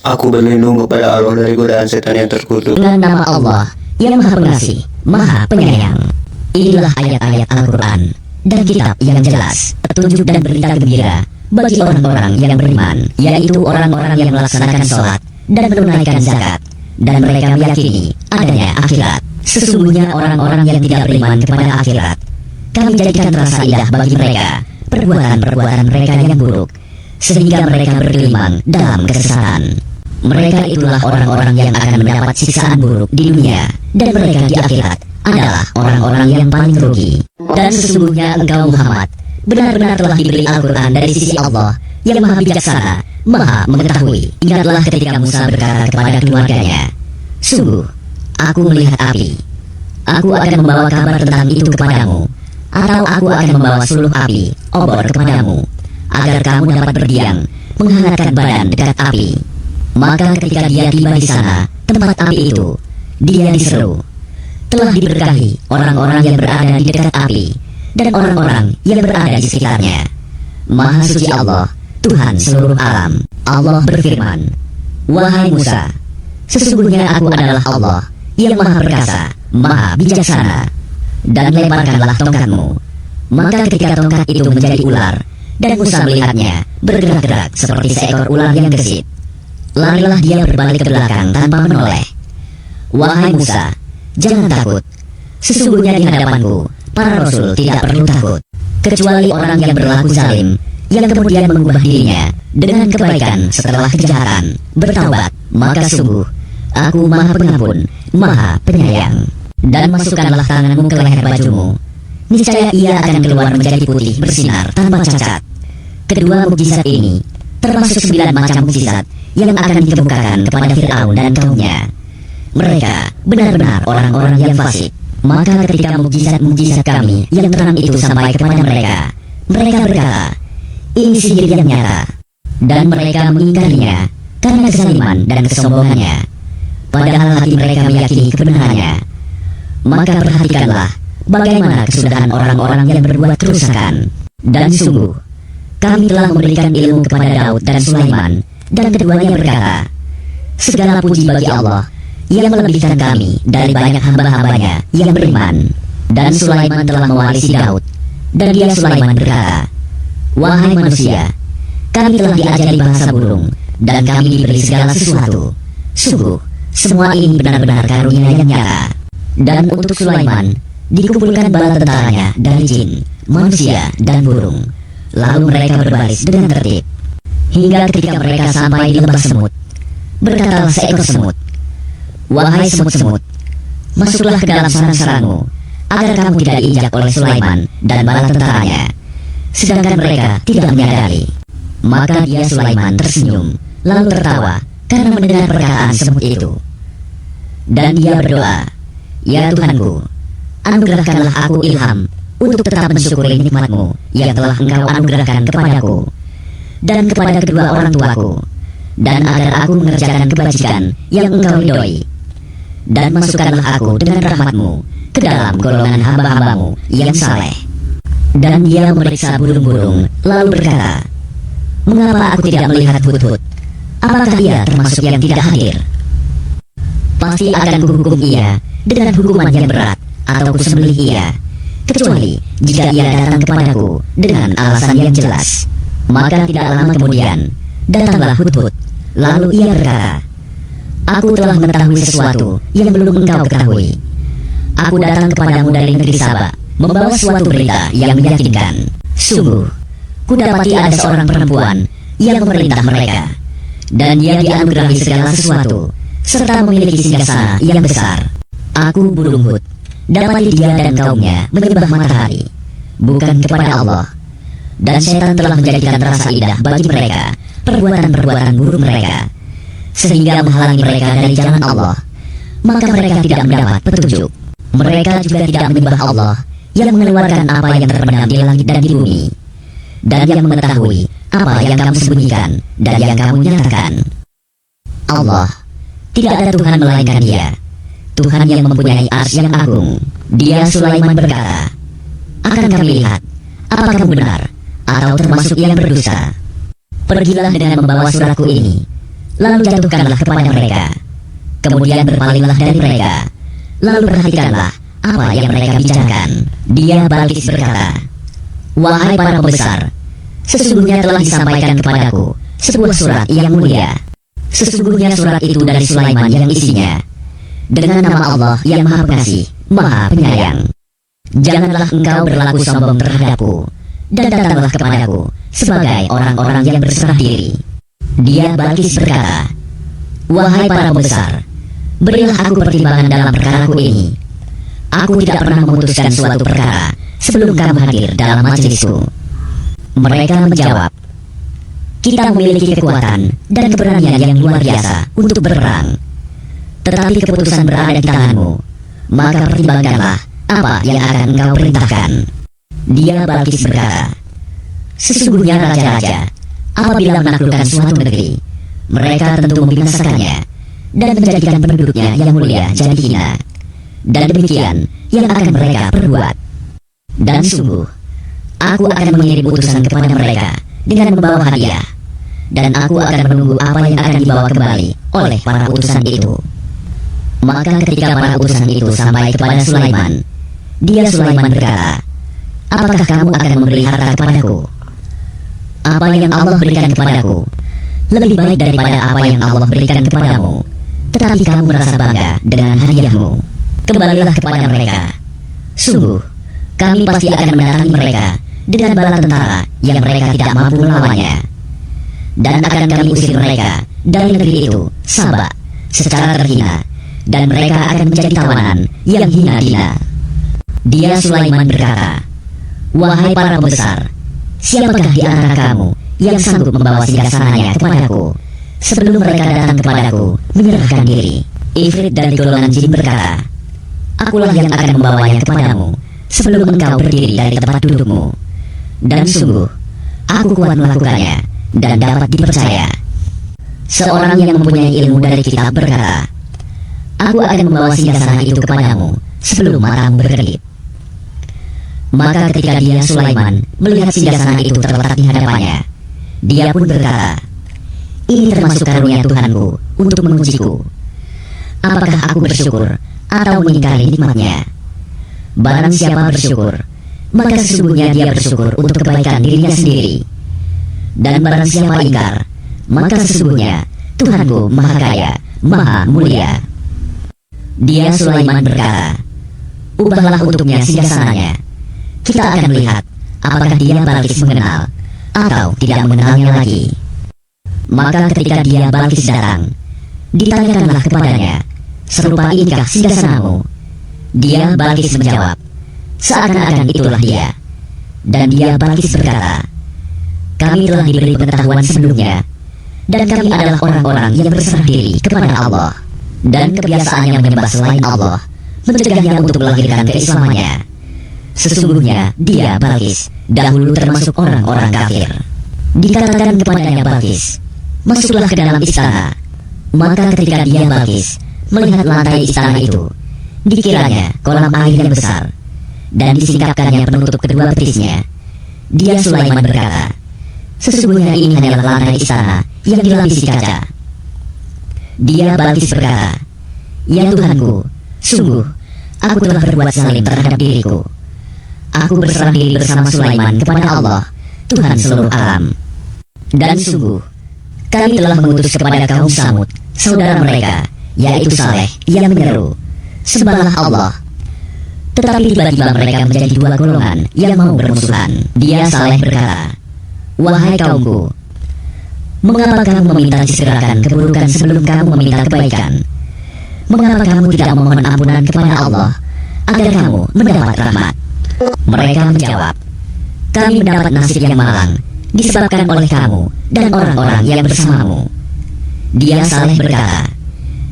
Aku berlindung kepada Allah dari godaan setan yang terkutuk. Dengan nama Allah yang Maha Pengasih, Maha Penyayang. Inilah ayat-ayat Al-Quran dan kitab yang jelas, petunjuk dan berita gembira bagi orang-orang yang beriman, yaitu orang-orang yang melaksanakan sholat dan menunaikan zakat, dan mereka meyakini adanya akhirat. Sesungguhnya orang-orang yang tidak beriman kepada akhirat, kami jadikan terasa indah bagi mereka perbuatan-perbuatan mereka yang buruk, sehingga mereka bergelimang dalam kesesatan. Mereka itulah orang-orang yang akan mendapat siksaan buruk di dunia, dan mereka di akhirat adalah orang-orang yang paling rugi. Dan sesungguhnya engkau Muhammad benar-benar telah diberi Al-Quran dari sisi Allah yang Maha Bijaksana, Maha Mengetahui. Ingatlah ketika Musa berkata kepada keluarganya, sungguh, aku melihat api. Aku akan membawa kabar tentang itu kepadamu, atau aku akan membawa suluh api, obor kepadamu, agar kamu dapat berdiam, menghangatkan badan dekat api. Maka ketika dia tiba di sana, tempat api itu, dia diseru, telah diberkahi orang-orang yang berada di dekat api, dan orang-orang yang berada di sekitarnya. Maha suci Allah, Tuhan seluruh alam. Allah berfirman, wahai Musa, sesungguhnya aku adalah Allah yang Maha Perkasa, Maha Bijaksana. Dan lemparkanlah tongkatmu. Maka ketika tongkat itu menjadi ular, dan Musa melihatnya bergerak-gerak seperti seekor ular yang gesit, larilah dia berbalik ke belakang tanpa menoleh. Wahai Musa, jangan takut. Sesungguhnya di hadapanku para rasul tidak perlu takut, kecuali orang yang berlaku zalim, yang kemudian mengubah dirinya dengan kebaikan setelah kejahatan, bertaubat, maka sungguh aku Maha Pengampun, Maha Penyayang. Dan masukkanlah tanganmu ke leher bajumu, niscaya ia akan keluar menjadi putih bersinar tanpa cacat. Kedua mukjizat ini termasuk 9 macam mukjizat yang akan dikemukakan kepada Fir'aun dan kaumnya. Mereka benar-benar orang-orang yang fasik. Maka ketika mukjizat-mukjizat kami yang terang itu sampai kepada mereka, mereka berkata, ini sihir yang nyata. Dan mereka mengingkarinya karena kezaliman dan kesombongannya, padahal hati mereka meyakini kebenarannya. Maka perhatikanlah bagaimana kesudahan orang-orang yang berbuat kerusakan. Dan sungguh, kami telah memberikan ilmu kepada Daud dan Sulaiman, dan keduanya berkata, segala puji bagi Allah yang melebihkan kami dari banyak hamba-hambanya yang beriman. Dan Sulaiman telah mewarisi Daud, dan dia Sulaiman berkata, wahai manusia, kami telah diajari bahasa burung, dan kami diberi segala sesuatu. Sungguh, semua ini benar-benar karunia yang nyata. Dan untuk Sulaiman dikumpulkan bala tentaranya dari jin, manusia, dan burung. Lalu mereka berbaris dengan tertib, hingga ketika mereka sampai di lembah semut, berkatalah seekor semut, wahai semut-semut, masuklah ke dalam sarang-sarangmu, agar kamu tidak diinjak oleh Sulaiman dan bala tentaranya. Sedangkan mereka tidak menyadari. Maka dia Sulaiman tersenyum, lalu tertawa karena mendengar perkataan semut itu. Dan dia berdoa, ya Tuhanku, anugerahkanlah aku ilham untuk tetap mensyukuri nikmatmu yang telah engkau anugerahkan kepadaku dan kepada kedua orang tuaku, dan agar aku mengerjakan kebajikan yang engkau ridhoi. Dan masukkanlah aku dengan rahmatmu ke dalam golongan hamba-hambamu yang saleh. Dan dia memeriksa burung-burung, lalu berkata, mengapa aku tidak melihat hudhud? Apakah ia termasuk yang tidak hadir? Pasti akan kuhukum ia dengan hukuman yang berat, atau kusembelih ia, kecuali jika ia datang kepadaku dengan alasan yang jelas. Maka tidak lama kemudian datanglah hudhud, lalu ia berkata, aku telah mengetahui sesuatu yang belum engkau ketahui. Aku datang kepadamu dari negeri Saba, membawa suatu berita yang meyakinkan. Sungguh, kudapati ada seorang perempuan yang memerintah mereka, dan dia dianugerahi segala sesuatu, serta memiliki singgasana yang besar. Aku burung hud, dapati dia dan kaumnya menyembah matahari, bukan kepada Allah. Dan setan telah menjadikan terasa indah bagi mereka perbuatan-perbuatan buruk mereka, sehingga menghalangi mereka dari jalan Allah. Maka mereka tidak mendapat petunjuk. Mereka juga tidak menyembah Allah yang mengeluarkan apa yang terpendam di langit dan di bumi, dan yang mengetahui apa yang kamu sembunyikan dan yang kamu nyatakan. Allah, tidak ada Tuhan melainkan Dia, Tuhan yang mempunyai arsy yang agung. Dia Sulaiman berkata, akan kami lihat apakah kamu benar atau termasuk yang berdosa. Pergilah dengan membawa suratku ini, lalu jatuhkanlah kepada mereka. Kemudian berpalinglah dari mereka, lalu perhatikanlah apa yang mereka bicarakan. Dia Balqis berkata, "Wahai para pembesar, sesungguhnya telah disampaikan kepadaku sebuah surat yang mulia. Sesungguhnya surat itu dari Sulaiman yang isinya, dengan nama Allah yang Maha Pengasih, Maha Penyayang. Janganlah engkau berlaku sombong terhadapku, dan datanglah kepadaku sebagai orang-orang yang berserah diri." Dia Balqis berkata, "Wahai para pembesar, berilah aku pertimbangan dalam perkaraku ini. Aku tidak pernah memutuskan suatu perkara sebelum kamu hadir dalam majelisku." Mereka menjawab, "Kita memiliki kekuatan dan keberanian yang luar biasa untuk berperang. Tetapi keputusan berada di tanganmu, maka pertimbangkanlah apa yang akan engkau perintahkan." Dia Balqis berkata, "Sesungguhnya raja-raja, apabila menaklukkan suatu negeri, mereka tentu membinasakannya dan menjadikan penduduknya yang mulia jadi hina. Dan demikian yang akan mereka perbuat. Dan sungguh, aku akan mengirim utusan kepada mereka dengan membawa hadiah, dan aku akan menunggu apa yang akan dibawa kembali oleh para utusan itu." Maka ketika para utusan itu sampai kepada Sulaiman, dia Sulaiman berkata, "Apakah kamu akan memberi harta kepadaku? Apa yang Allah berikan kepadaku lebih baik daripada apa yang Allah berikan kepadamu, tetapi kamu merasa bangga dengan hadiahmu. Kembalilah kepada mereka. Sungguh, kami pasti akan mendatangi mereka dengan bala tentara yang mereka tidak mampu melawannya. Dan akan kami usir mereka dari negeri itu, Saba, secara terhina, dan mereka akan menjadi tawanan yang hina dina." Dia Sulaiman berkata, "Wahai para pembesar, siapakah di antara kamu yang sanggup membawa singgasananya kepadaku sebelum mereka datang kepadaku menyerahkan diri?" Ifrit dari golongan jin berkata, "Akulah yang akan membawanya kepadamu sebelum engkau berdiri dari tempat dudukmu. Dan sungguh, aku kuat melakukannya dan dapat dipercaya." Seorang yang mempunyai ilmu dari kitab berkata, "Aku akan membawa singgasana itu kepadamu sebelum matamu berkedip." Maka ketika dia Sulaiman melihat singgasana itu terletak di hadapannya, dia pun berkata, "Ini termasuk karunia Tuhanku untuk mengujiku. Apakah aku bersyukur atau mengingkari nikmatnya? Barang siapa bersyukur, maka sesungguhnya dia bersyukur untuk kebaikan dirinya sendiri. Dan barang siapa ingkar, maka sesungguhnya Tuhanku Maha Kaya, Maha Mulia." Dia Sulaiman berkata, "Ubahlah untuknya singgasananya. Kita akan melihat apakah dia Balqis mengenal atau tidak mengenalnya lagi." Maka ketika dia Balqis datang, ditanyakanlah kepadanya, "Serupa inikah singgasanamu?" Dia Balqis menjawab, "Seakan-akan itulah dia." Dan dia Balqis berkata, "Kami telah diberi pengetahuan sebelumnya, dan kami adalah orang-orang yang berserah diri kepada Allah, dan kebiasaannya menyembah selain Allah mencegahnya untuk melahirkan keislamannya. Sesungguhnya dia Balqis dahulu termasuk orang-orang kafir." Dikatakan kepadanya Balqis, "Masuklah ke dalam istana." Maka ketika dia Balqis melihat lantai istana itu, dikiranya kolam air yang besar, dan disingkapkannya penutup kedua betisnya. Dia Sulaiman berkata, "Sesungguhnya ini hanyalah lantai istana yang dilapisi kaca." Dia Balqis berkata, "Ya Tuhanku, sungguh aku telah berbuat zalim terhadap diriku. Aku berserah diri bersama Sulaiman kepada Allah, Tuhan seluruh alam. Dan sungguh, kami telah mengutus kepada kaum Samud, saudara mereka, yaitu Saleh, yang menyeru, 'Sembahlah Allah.' Tetapi tiba-tiba mereka menjadi dua golongan yang mau bermusuhan." Dia Saleh berkata, "Wahai kaumku, mengapa kamu meminta disegerakan keburukan sebelum kamu meminta kebaikan? Mengapa kamu tidak memohon ampunan kepada Allah agar kamu mendapat rahmat?" Mereka menjawab, "Kami mendapat nasib yang malang disebabkan oleh kamu dan orang-orang yang bersamamu." Dia Saleh berkata,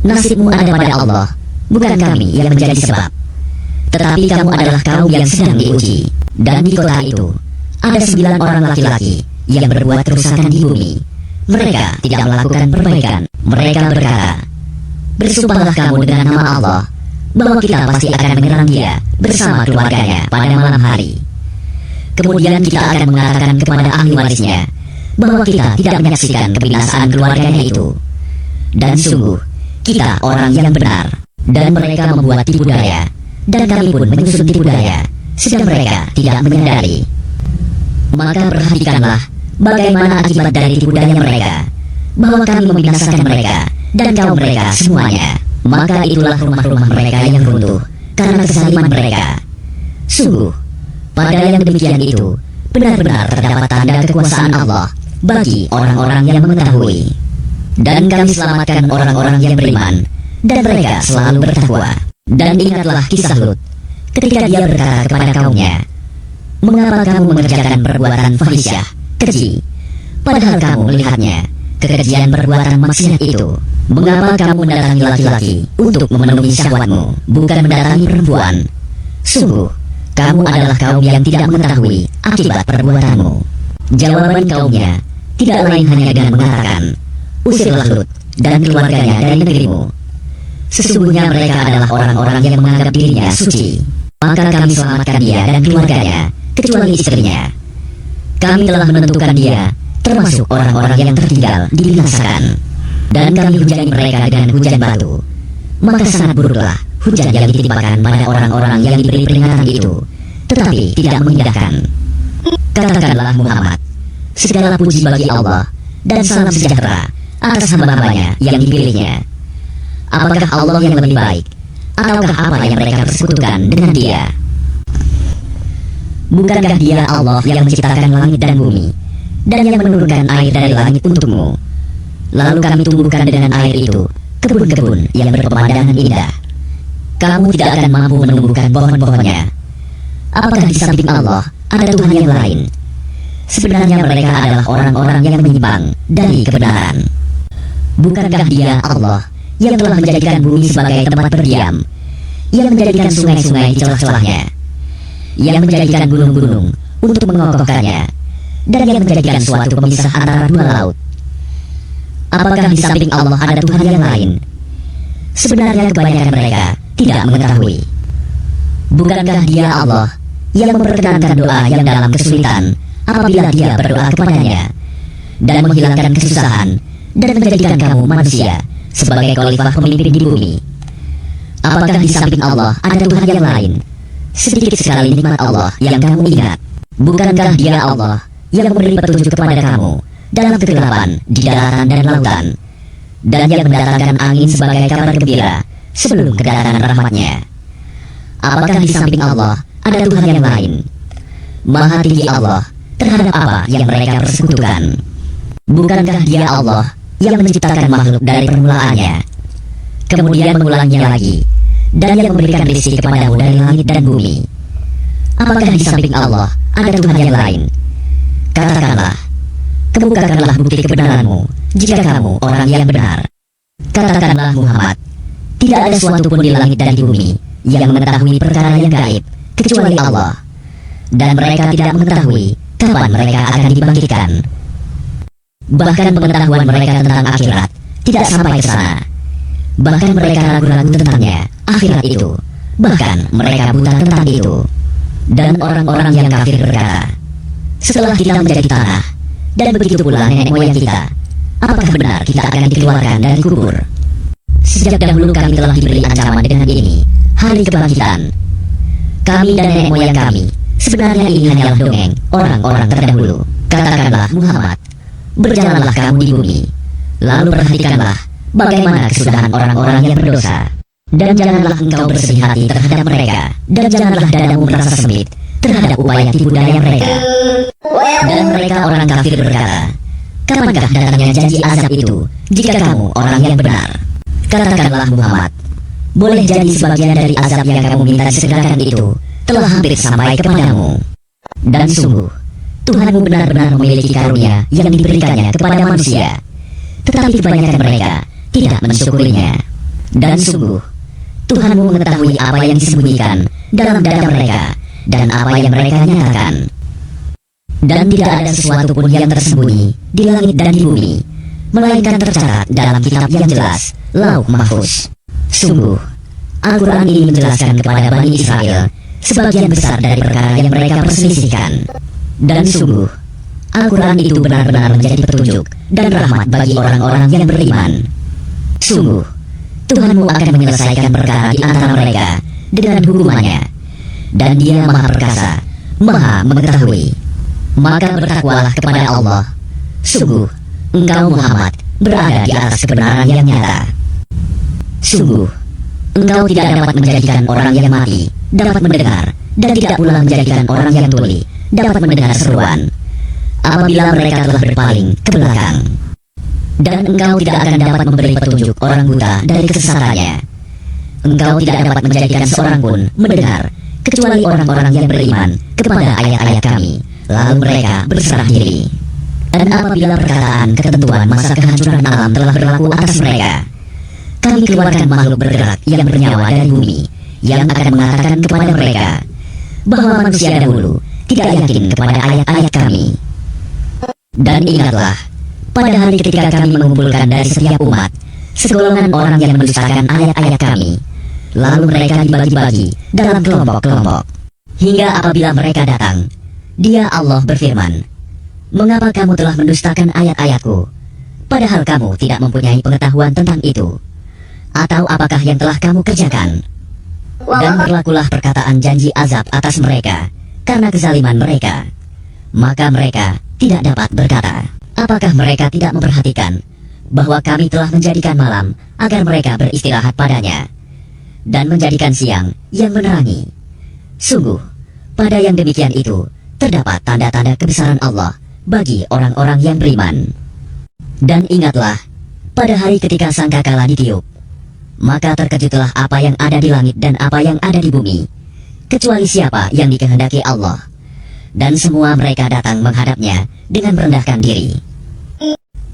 "Nasibmu ada pada Allah, bukan kami yang menjadi sebab. Tetapi kamu adalah kaum yang sedang diuji." Dan di kota itu ada 9 orang laki-laki yang berbuat kerusakan di bumi. Mereka tidak melakukan perbaikan. Mereka berkata, "Bersumpahlah kamu dengan nama Allah bahwa kita pasti akan menyerang dia bersama keluarganya pada malam hari. Kemudian kita akan mengatakan kepada ahli warisnya bahwa kita tidak menyaksikan kebinasaan keluarganya itu, Dan sungguh, kita orang yang benar. Dan mereka membuat tipu daya, dan kami pun menyusun tipu daya, sedang mereka tidak menyadari. Maka perhatikanlah bagaimana akibat dari tipu daya mereka, bahwa kami membinasakan mereka dan kaum mereka semuanya. Maka itulah rumah-rumah mereka yang runtuh karena kezaliman mereka. Sungguh, pada yang demikian itu benar-benar terdapat tanda kekuasaan Allah bagi orang-orang yang mengetahui. Dan kami selamatkan orang-orang yang beriman, dan mereka selalu bertakwa. Dan ingatlah kisah Lut, ketika dia berkata kepada kaumnya, "Mengapa kamu mengerjakan perbuatan fahisyah, keji, padahal kamu melihatnya, kekejian perbuatan maksiat itu? Mengapa kamu mendatangi laki-laki untuk memenuhi syahwatmu, bukan mendatangi perempuan? Sungguh, kamu adalah kaum yang tidak mengetahui akibat perbuatanmu." Jawaban kaumnya tidak lain hanya dengan mengatakan, "Usirlah Lut dan keluarganya dari negerimu. Sesungguhnya mereka adalah orang-orang yang menganggap dirinya suci. Maka kami selamatkan dia dan keluarganya, kecuali istrinya. Kami telah menentukan dia termasuk orang-orang yang tertinggal dibinasakan. Dan kami hujani mereka dengan hujan batu. Maka sangat buruklah hujan yang ditimpakan pada orang-orang yang diberi peringatan itu, tetapi tidak mengindahkan. Katakanlah Muhammad, segala puji bagi Allah dan salam sejahtera atas hamba-hambanya yang dipilihnya. Apakah Allah yang lebih baik, ataukah apa yang mereka persekutukan dengan dia? Bukankah dia Allah yang menciptakan langit dan bumi, dan yang menurunkan air dari langit untukmu? Lalu kami tumbuhkan dengan air itu kebun-kebun yang berpemandangan indah. Kamu tidak akan mampu menumbuhkan pohon-pohonnya. Apakah di samping Allah ada Tuhan yang lain? Sebenarnya mereka adalah orang-orang yang menyimpang dari kebenaran. Bukankah dia Allah yang telah menjadikan bumi sebagai tempat berdiam, yang menjadikan sungai-sungai di celah-celahnya, yang menjadikan gunung-gunung untuk mengokohkannya, dan yang menjadikan suatu pemisah antara dua laut? Apakah di samping Allah ada Tuhan yang lain? Sebenarnya kebanyakan mereka tidak mengetahui. Bukankah dia Allah yang memperkenankan doa yang dalam kesulitan apabila dia berdoa kepadanya, dan menghilangkan kesusahan, dan menjadikan kamu manusia sebagai khalifah pemimpin di bumi? Apakah di samping Allah ada Tuhan yang lain? Sedikit sekali nikmat Allah yang kamu ingat. Bukankah dia Allah yang memberi petunjuk kepada kamu dalam kegelapan di daratan dan lautan, dan yang mendatangkan angin sebagai kabar gembira sebelum kedatangan rahmatnya? Apakah di samping Allah ada Tuhan yang lain? Maha tinggi Allah terhadap apa yang mereka persekutukan. Bukankah dia Allah yang menciptakan makhluk dari permulaannya, kemudian mengulangnya lagi, dan yang memberikan rezeki kepadamu dari langit dan bumi? Apakah di samping Allah ada Tuhan yang lain? Katakanlah, kemukakanlah bukti kebenaranmu jika kamu orang yang benar. Katakanlah Muhammad, tidak ada suatu pun di langit dan di bumi yang mengetahui perkara yang gaib kecuali Allah, dan mereka tidak mengetahui kapan mereka akan dibangkitkan. Bahkan pengetahuan mereka tentang akhirat tidak sampai ke sana. Bahkan mereka ragu-ragu tentangnya, akhirat itu. Bahkan mereka buta tentang itu. Dan orang-orang yang kafir berkata, "Setelah kita menjadi tanah, dan begitu pula nenek moyang kita, apakah benar kita akan dikeluarkan dari kubur?" Sejak dahulu kami telah diberi ancaman dengan ini, hari kebangkitan. Kami dan nenek moyang kami, sebenarnya ini hanyalah dongeng orang-orang terdahulu. Katakanlah Muhammad, berjalanlah kamu di bumi, lalu perhatikanlah bagaimana kesudahan orang-orang yang berdosa. Dan janganlah engkau bersedih hati terhadap mereka, dan janganlah dadamu merasa sempit terhadap upaya tipu daya mereka. Dan mereka orang kafir berkata, "Kapankah datangnya janji azab itu jika kamu orang yang benar?" Katakanlah Muhammad, boleh jadi sebagian dari azab yang kamu minta disegerakan itu telah hampir sampai kepadamu. Dan sungguh, Tuhanmu benar-benar memiliki karunia yang diberikannya kepada manusia, tetapi kebanyakan mereka tidak mensyukurinya. Dan sungguh, Tuhanmu mengetahui apa yang disembunyikan dalam dada mereka dan apa yang mereka nyatakan. Dan tidak ada sesuatu pun yang tersembunyi di langit dan di bumi, melainkan tercatat dalam kitab yang jelas, Lauh Mahfuz. Sungguh, Al-Quran ini menjelaskan kepada Bani Israel sebagian besar dari perkara yang mereka perselisihkan. Dan sungguh, Al-Quran itu benar-benar menjadi petunjuk dan rahmat bagi orang-orang yang beriman. Sungguh, Tuhanmu akan menyelesaikan perkara di antara mereka dengan hukumannya, dan Dia Maha Perkasa, Maha Mengetahui. Maka bertakwalah kepada Allah. Sungguh, engkau Muhammad berada di atas kebenaran yang nyata. Sungguh, engkau tidak dapat menjadikan orang yang mati dapat mendengar, dan tidak pula menjadikan orang yang tuli dapat mendengar seruan apabila mereka telah berpaling ke belakang. Dan engkau tidak akan dapat memberi petunjuk orang buta dari kesesatannya. Engkau tidak dapat menjadikan seorang pun mendengar, kecuali orang-orang yang beriman kepada ayat-ayat kami, lalu mereka berserah diri. Dan apabila perkataan ketentuan masa kehancuran alam telah berlaku atas mereka, kami keluarkan makhluk bergerak yang bernyawa dari bumi, yang akan mengatakan kepada mereka bahwa manusia dahulu tidak yakin kepada ayat-ayat kami. Dan ingatlah, pada hari ketika kami mengumpulkan dari setiap umat segolongan orang yang mendustakan ayat-ayat kami, lalu mereka dibagi-bagi dalam kelompok-kelompok, hingga apabila mereka datang, Dia Allah berfirman, "Mengapa kamu telah mendustakan ayat-ayatku, padahal kamu tidak mempunyai pengetahuan tentang itu? Atau apakah yang telah kamu kerjakan?" Dan berlakulah perkataan janji azab atas mereka karena kezaliman mereka. Maka mereka tidak dapat berkata, apakah mereka tidak memperhatikan bahwa kami telah menjadikan malam agar mereka beristirahat padanya, dan menjadikan siang yang menerangi? Sungguh, pada yang demikian itu terdapat tanda-tanda kebesaran Allah bagi orang-orang yang beriman. Dan ingatlah, pada hari ketika sangkakala ditiup, maka terkejutlah apa yang ada di langit dan apa yang ada di bumi, kecuali siapa yang dikehendaki Allah. Dan semua mereka datang menghadapnya dengan merendahkan diri.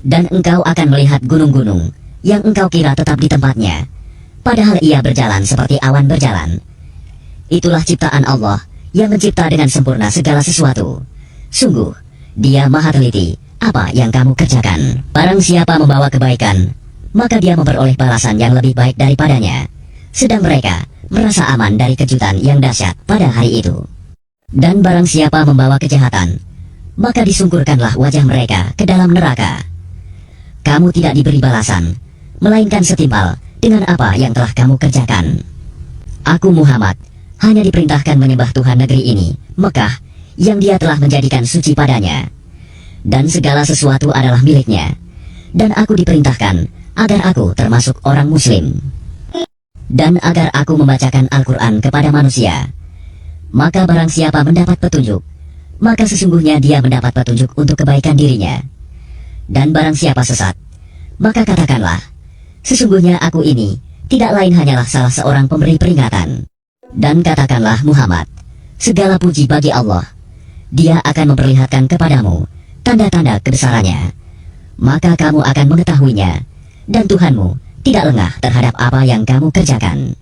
Dan engkau akan melihat gunung-gunung yang engkau kira tetap di tempatnya, padahal ia berjalan seperti awan berjalan. Itulah ciptaan Allah yang mencipta dengan sempurna segala sesuatu. Sungguh, Dia maha teliti apa yang kamu kerjakan. Barang siapa membawa kebaikan, maka dia memperoleh balasan yang lebih baik daripadanya, sedang mereka merasa aman dari kejutan yang dahsyat pada hari itu. Dan barang siapa membawa kejahatan, maka disungkurkanlah wajah mereka ke dalam neraka. Kamu tidak diberi balasan, melainkan setimpal dengan apa yang telah kamu kerjakan. Aku Muhammad hanya diperintahkan menyembah Tuhan negeri ini, Mekah, yang Dia telah menjadikan suci padanya, dan segala sesuatu adalah miliknya. Dan aku diperintahkan agar aku termasuk orang muslim, dan agar aku membacakan Al-Quran kepada manusia. Maka barang siapa mendapat petunjuk, maka sesungguhnya dia mendapat petunjuk untuk kebaikan dirinya. Dan barang siapa sesat, maka katakanlah, sesungguhnya aku ini tidak lain hanyalah salah seorang pemberi peringatan. Dan katakanlah Muhammad, segala puji bagi Allah. Dia akan memperlihatkan kepadamu tanda-tanda kebesarannya, maka kamu akan mengetahuinya. Dan Tuhanmu tidak lengah terhadap apa yang kamu kerjakan.